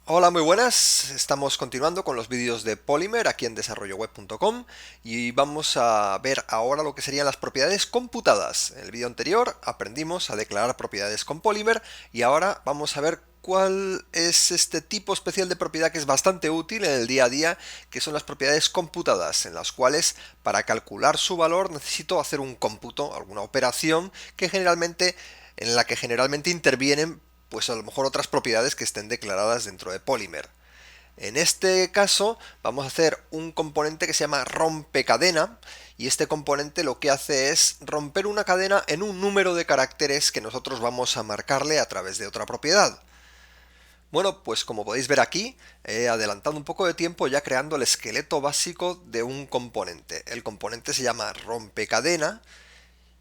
Hola, muy buenas. Estamos continuando con los vídeos de Polymer aquí en desarrolloweb.com y vamos a ver ahora lo que serían las propiedades computadas. En el vídeo anterior aprendimos a declarar propiedades con Polymer y ahora vamos a ver cuál es este tipo especial de propiedad que es bastante útil en el día a día, que son las propiedades computadas, en las cuales para calcular su valor necesito hacer un cómputo, alguna operación en la que generalmente intervienen pues a lo mejor otras propiedades que estén declaradas dentro de Polymer. En este caso vamos a hacer un componente que se llama rompecadena y este componente lo que hace es romper una cadena en un número de caracteres que nosotros vamos a marcarle a través de otra propiedad. Bueno, pues como podéis ver aquí, he adelantado un poco de tiempo ya creando el esqueleto básico de un componente. El componente se llama rompecadena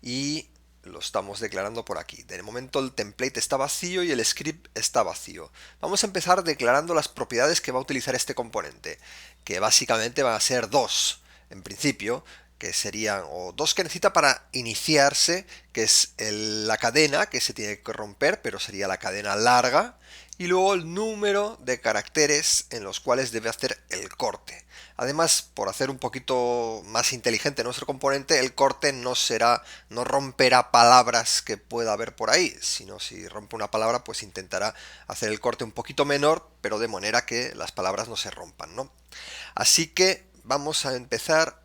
y lo estamos declarando por aquí. De momento el template está vacío y el script está vacío. Vamos a empezar declarando las propiedades que va a utilizar este componente, que básicamente van a ser dos, en principio, que serían o dos que necesita para iniciarse, que es la cadena que se tiene que romper, pero sería la cadena larga, y luego el número de caracteres en los cuales debe hacer el corte. Además, por hacer un poquito más inteligente nuestro componente, el corte no romperá palabras que pueda haber por ahí, sino si rompe una palabra, pues intentará hacer el corte un poquito menor, pero de manera que las palabras no se rompan, ¿no? Así que vamos a empezar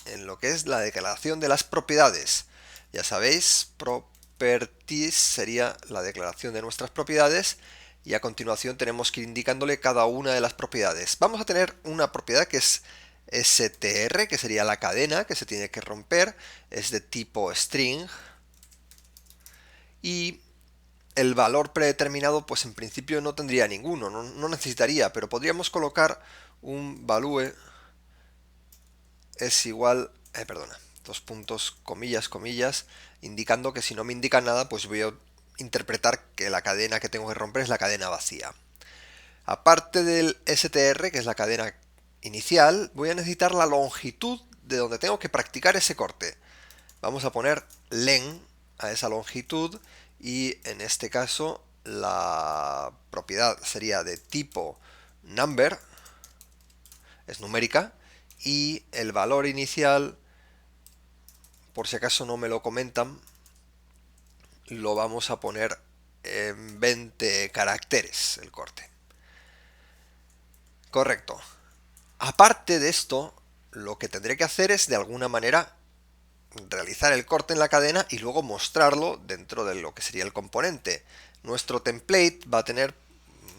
en lo que es la declaración de las propiedades. Ya sabéis, properties sería la declaración de nuestras propiedades y a continuación tenemos que ir indicándole cada una de las propiedades. Vamos a tener una propiedad que es str, que sería la cadena que se tiene que romper, es de tipo string y el valor predeterminado pues en principio no tendría ninguno, no necesitaría, pero podríamos colocar un value es igual, perdona, dos puntos, comillas, comillas, indicando que si no me indica nada, pues voy a interpretar que la cadena que tengo que romper es la cadena vacía. Aparte del str, que es la cadena inicial, voy a necesitar la longitud de donde tengo que practicar ese corte. Vamos a poner len a esa longitud y en este caso la propiedad sería de tipo number, es numérica, y el valor inicial, por si acaso no me lo comentan, lo vamos a poner en 20 caracteres el corte. Correcto. Aparte de esto, lo que tendré que hacer es de alguna manera realizar el corte en la cadena y luego mostrarlo dentro de lo que sería el componente. Nuestro template va a tener,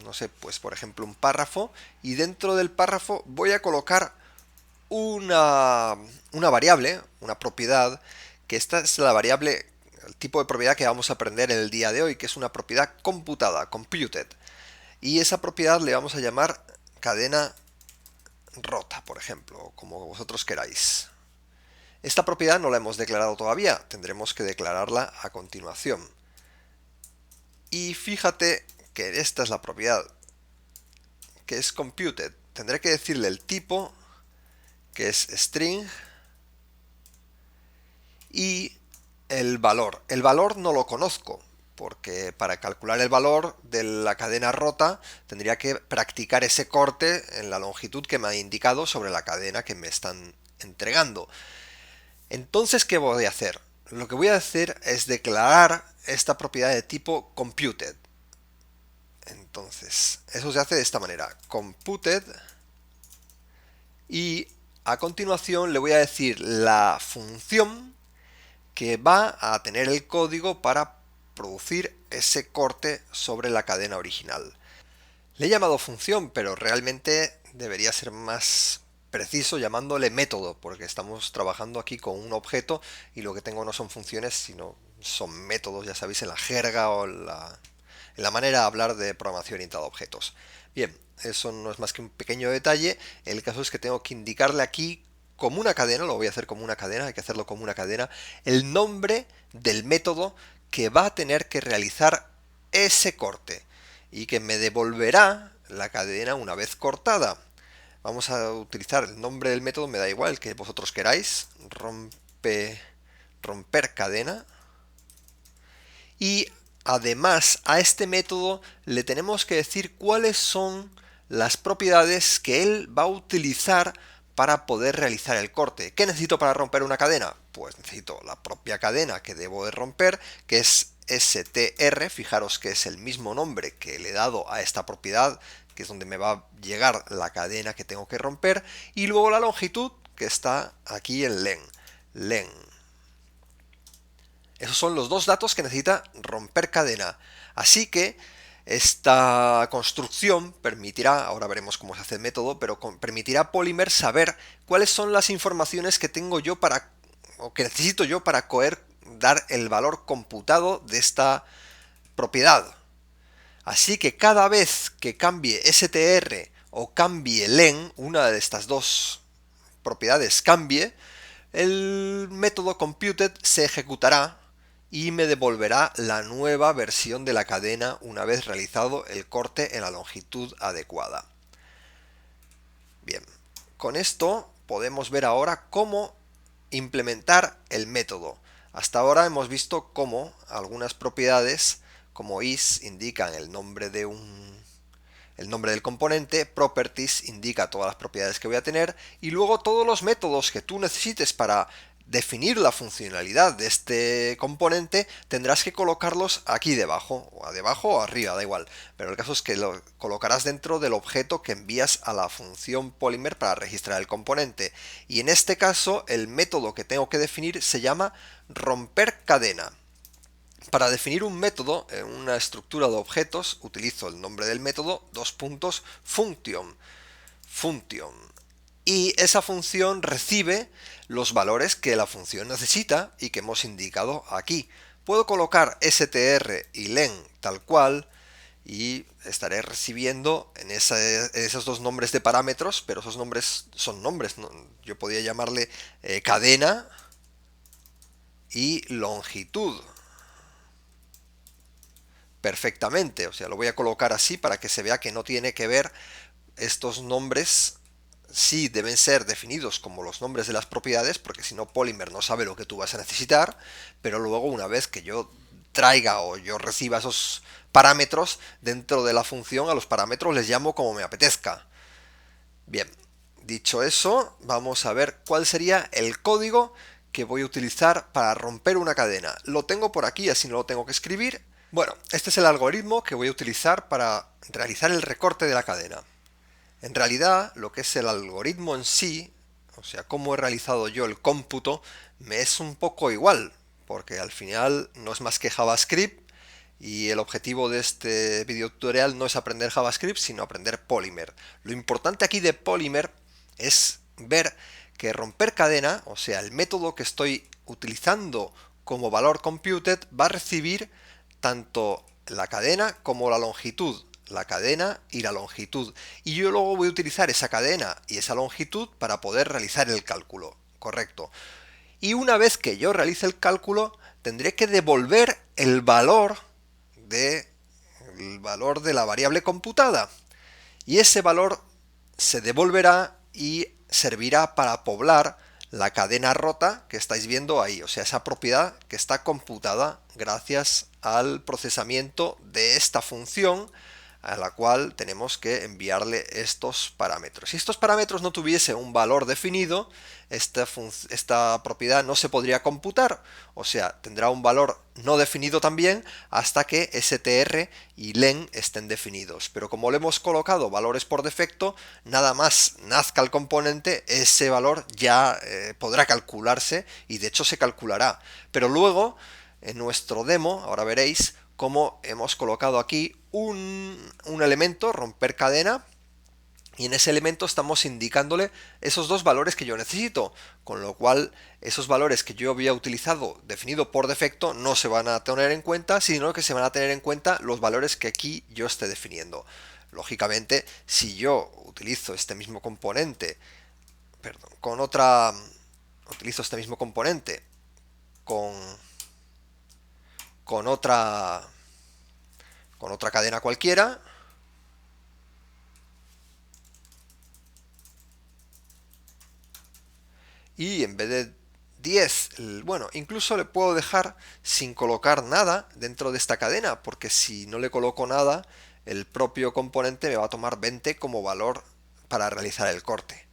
no sé, pues por ejemplo un párrafo y dentro del párrafo voy a colocar una variable, una propiedad, que esta es la variable, el tipo de propiedad que vamos a aprender en el día de hoy, que es una propiedad computada, computed. Y esa propiedad le vamos a llamar cadena rota, por ejemplo, como vosotros queráis. Esta propiedad no la hemos declarado todavía, tendremos que declararla a continuación. Y fíjate que esta es la propiedad que es computed. Tendré que decirle el tipo, que es string, y el valor. El valor no lo conozco, porque para calcular el valor de la cadena rota tendría que practicar ese corte en la longitud que me ha indicado sobre la cadena que me están entregando. Entonces, ¿qué voy a hacer? Lo que voy a hacer es declarar esta propiedad de tipo computed. Entonces, eso se hace de esta manera. Computed y a continuación le voy a decir la función que va a tener el código para producir ese corte sobre la cadena original. Le he llamado función, pero realmente debería ser más preciso llamándole método, porque estamos trabajando aquí con un objeto y lo que tengo no son funciones, sino son métodos, ya sabéis, en la jerga o en la manera de hablar de programación orientada a objetos. Bien, eso no es más que un pequeño detalle. El caso es que tengo que indicarle aquí como una cadena, lo voy a hacer como una cadena, hay que hacerlo como una cadena, el nombre del método que va a tener que realizar ese corte y que me devolverá la cadena una vez cortada. Vamos a utilizar el nombre del método, me da igual, el que vosotros queráis, romper cadena. Y además a este método le tenemos que decir cuáles son las propiedades que él va a utilizar para poder realizar el corte. ¿Qué necesito para romper una cadena? Pues necesito la propia cadena que debo de romper, que es str. Fijaros que es el mismo nombre que le he dado a esta propiedad, que es donde me va a llegar la cadena que tengo que romper, y luego la longitud, que está aquí en len. Esos son los dos datos que necesita romper cadena. Así que esta construcción permitirá, ahora veremos cómo se hace el método, pero permitirá a Polymer saber cuáles son las informaciones que tengo yo para, o que necesito yo para dar el valor computado de esta propiedad. Así que cada vez que cambie str o cambie len, una de estas dos propiedades cambie, el método computed se ejecutará y me devolverá la nueva versión de la cadena una vez realizado el corte en la longitud adecuada. Bien, con esto podemos ver ahora cómo implementar el método. Hasta ahora hemos visto cómo algunas propiedades como is indican el nombre del componente, properties indica todas las propiedades que voy a tener, y luego todos los métodos que tú necesites para definir la funcionalidad de este componente tendrás que colocarlos aquí debajo o arriba, da igual, pero el caso es que lo colocarás dentro del objeto que envías a la función Polymer para registrar el componente, y en este caso el método que tengo que definir se llama romper cadena. Para definir un método en una estructura de objetos utilizo el nombre del método, function, y esa función recibe los valores que la función necesita y que hemos indicado aquí. Puedo colocar str y len tal cual y estaré recibiendo en esos dos nombres de parámetros, pero esos nombres son nombres, ¿no? Yo podría llamarle cadena y longitud perfectamente, o sea, lo voy a colocar así para que se vea que no tiene que ver estos nombres. Sí deben ser definidos como los nombres de las propiedades, porque si no Polymer no sabe lo que tú vas a necesitar, pero luego una vez que yo traiga o yo reciba esos parámetros dentro de la función, a los parámetros les llamo como me apetezca. Bien, dicho eso, vamos a ver cuál sería el código que voy a utilizar para romper una cadena. Lo tengo por aquí, así no lo tengo que escribir. Bueno, este es el algoritmo que voy a utilizar para realizar el recorte de la cadena. En realidad, lo que es el algoritmo en sí, o sea, cómo he realizado yo el cómputo, me es un poco igual, porque al final no es más que JavaScript y el objetivo de este video tutorial no es aprender JavaScript, sino aprender Polymer. Lo importante aquí de Polymer es ver que romper cadena, o sea, el método que estoy utilizando como valor computed, va a recibir tanto la cadena como la longitud. La cadena y la longitud. Y yo luego voy a utilizar esa cadena y esa longitud para poder realizar el cálculo. Correcto. Y una vez que yo realice el cálculo, tendré que devolver el valor de la variable computada. Y ese valor se devolverá y servirá para poblar la cadena rota que estáis viendo ahí, o sea, esa propiedad que está computada gracias al procesamiento de esta función a la cual tenemos que enviarle estos parámetros. Si estos parámetros no tuviesen un valor definido, esta propiedad no se podría computar, o sea, tendrá un valor no definido también hasta que str y len estén definidos. Pero como le hemos colocado valores por defecto, nada más nazca el componente, ese valor ya podrá calcularse y de hecho se calculará. Pero luego, en nuestro demo, ahora veréis cómo hemos colocado aquí un elemento, romper cadena, y en ese elemento estamos indicándole esos dos valores que yo necesito, con lo cual esos valores que yo había utilizado definido por defecto no se van a tener en cuenta, sino que se van a tener en cuenta los valores que aquí yo esté definiendo. Lógicamente, si yo utilizo este mismo componente, utilizo este mismo componente con otra cadena cualquiera, y en vez de 10 Bueno, incluso le puedo dejar sin colocar nada dentro de esta cadena, porque si no le coloco nada, el propio componente me va a tomar 20 como valor para realizar el corte.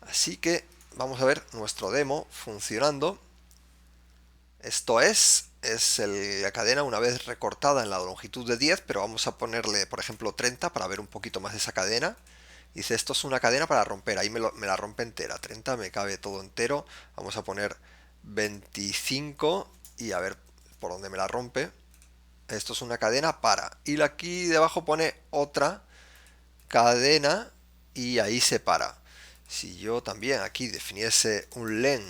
Así que vamos a ver nuestro demo funcionando. Esto es la cadena una vez recortada en la longitud de 10, pero vamos a ponerle, por ejemplo, 30 para ver un poquito más esa cadena. Dice, esto es una cadena para romper, ahí me la rompe entera, 30 me cabe todo entero. Vamos a poner 25 y a ver por dónde me la rompe. Esto es una cadena para. Y aquí debajo pone otra cadena y ahí se para. Si yo también aquí definiese un len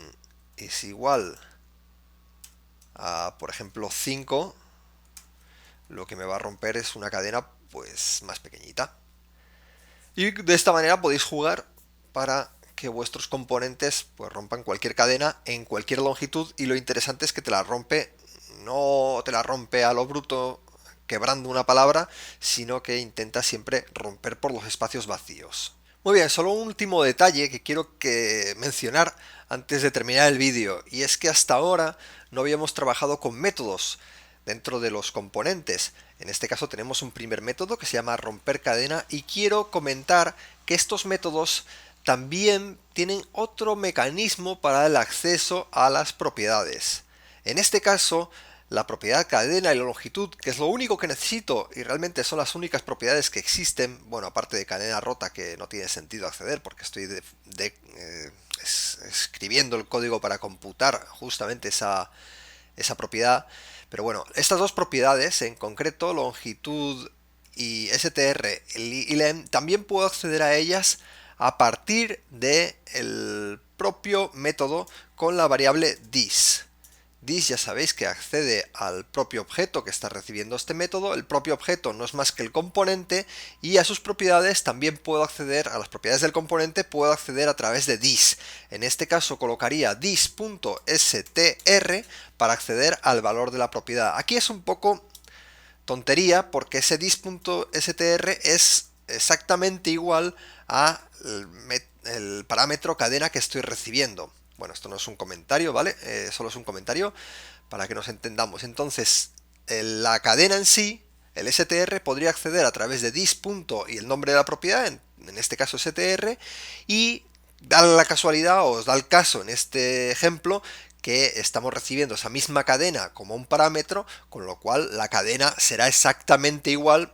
es igual a, por ejemplo, 5, lo que me va a romper es una cadena pues más pequeñita. Y de esta manera podéis jugar para que vuestros componentes pues rompan cualquier cadena en cualquier longitud, y lo interesante es que te la rompe, no te la rompe a lo bruto quebrando una palabra, sino que intenta siempre romper por los espacios vacíos. Muy bien, solo un último detalle que quiero mencionar antes de terminar el vídeo, y es que hasta ahora no habíamos trabajado con métodos dentro de los componentes. En este caso tenemos un primer método que se llama romper cadena, y quiero comentar que estos métodos también tienen otro mecanismo para el acceso a las propiedades. En este caso, la propiedad cadena y la longitud, que es lo único que necesito y realmente son las únicas propiedades que existen, bueno, aparte de cadena rota, que no tiene sentido acceder porque estoy escribiendo el código para computar justamente esa propiedad. Pero bueno, estas dos propiedades en concreto, longitud y str y len, también puedo acceder a ellas a partir del propio método con la variable this. This ya sabéis que accede al propio objeto que está recibiendo este método. El propio objeto no es más que el componente, y a sus propiedades también puedo acceder, a las propiedades del componente puedo acceder a través de this. En este caso colocaría this.str para acceder al valor de la propiedad. Aquí es un poco tontería porque ese this.str es exactamente igual a el parámetro cadena que estoy recibiendo. Bueno, esto no es un comentario, ¿vale? Solo es un comentario para que nos entendamos. Entonces, la cadena en sí, el str, podría acceder a través de this. Y el nombre de la propiedad, en este caso str, y da la casualidad, o os da el caso en este ejemplo, que estamos recibiendo esa misma cadena como un parámetro, con lo cual la cadena será exactamente igual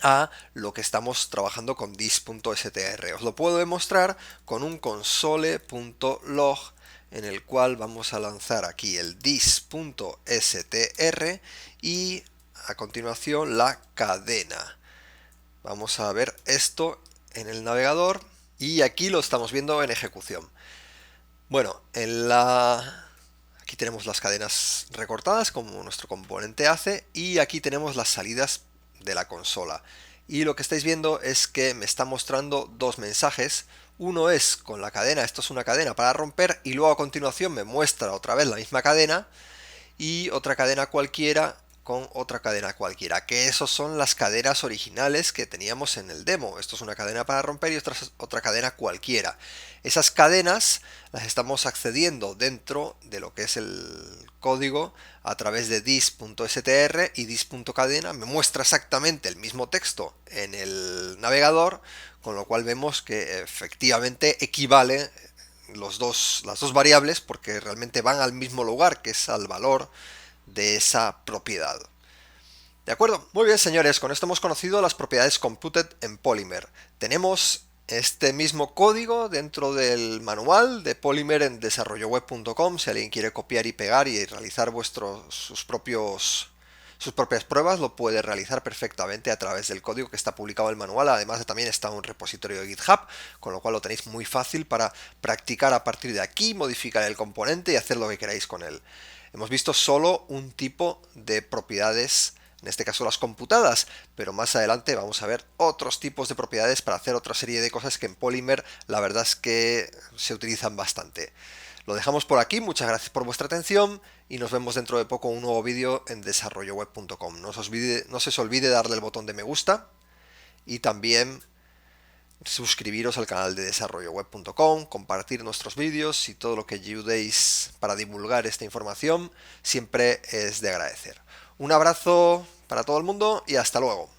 a lo que estamos trabajando con this.str. Os lo puedo demostrar con un console.log en el cual vamos a lanzar aquí el this.str y a continuación la cadena. Vamos a ver esto en el navegador y aquí lo estamos viendo en ejecución. Bueno, aquí tenemos las cadenas recortadas como nuestro componente hace, y aquí tenemos las salidas de la consola. Y lo que estáis viendo es que me está mostrando dos mensajes. Uno es con la cadena, esto es una cadena para romper, y luego a continuación me muestra otra vez la misma cadena y otra cadena cualquiera con otra cadena cualquiera, que esos son las cadenas originales que teníamos en el demo. Esto es una cadena para romper y otra cadena cualquiera. Esas cadenas las estamos accediendo dentro de lo que es el código a través de this.str, y this.cadena me muestra exactamente el mismo texto en el navegador, con lo cual vemos que efectivamente equivale las dos variables, porque realmente van al mismo lugar, que es al valor de esa propiedad. ¿De acuerdo? Muy bien, señores, con esto hemos conocido las propiedades computed en Polymer. Tenemos este mismo código dentro del manual de Polymer en desarrolloweb.com. Si alguien quiere copiar y pegar y realizar sus propias pruebas, lo puede realizar perfectamente a través del código que está publicado en el manual. Además, también está un repositorio de GitHub, con lo cual lo tenéis muy fácil para practicar a partir de aquí, modificar el componente y hacer lo que queráis con él. Hemos visto solo un tipo de propiedades, en este caso las computadas, pero más adelante vamos a ver otros tipos de propiedades para hacer otra serie de cosas que en Polymer la verdad es que se utilizan bastante. Lo dejamos por aquí, muchas gracias por vuestra atención y nos vemos dentro de poco un nuevo vídeo en desarrolloweb.com. No se os olvide darle el botón de me gusta y también suscribiros al canal de desarrolloweb.com, compartir nuestros vídeos y todo lo que ayudéis para divulgar esta información siempre es de agradecer. Un abrazo para todo el mundo y hasta luego.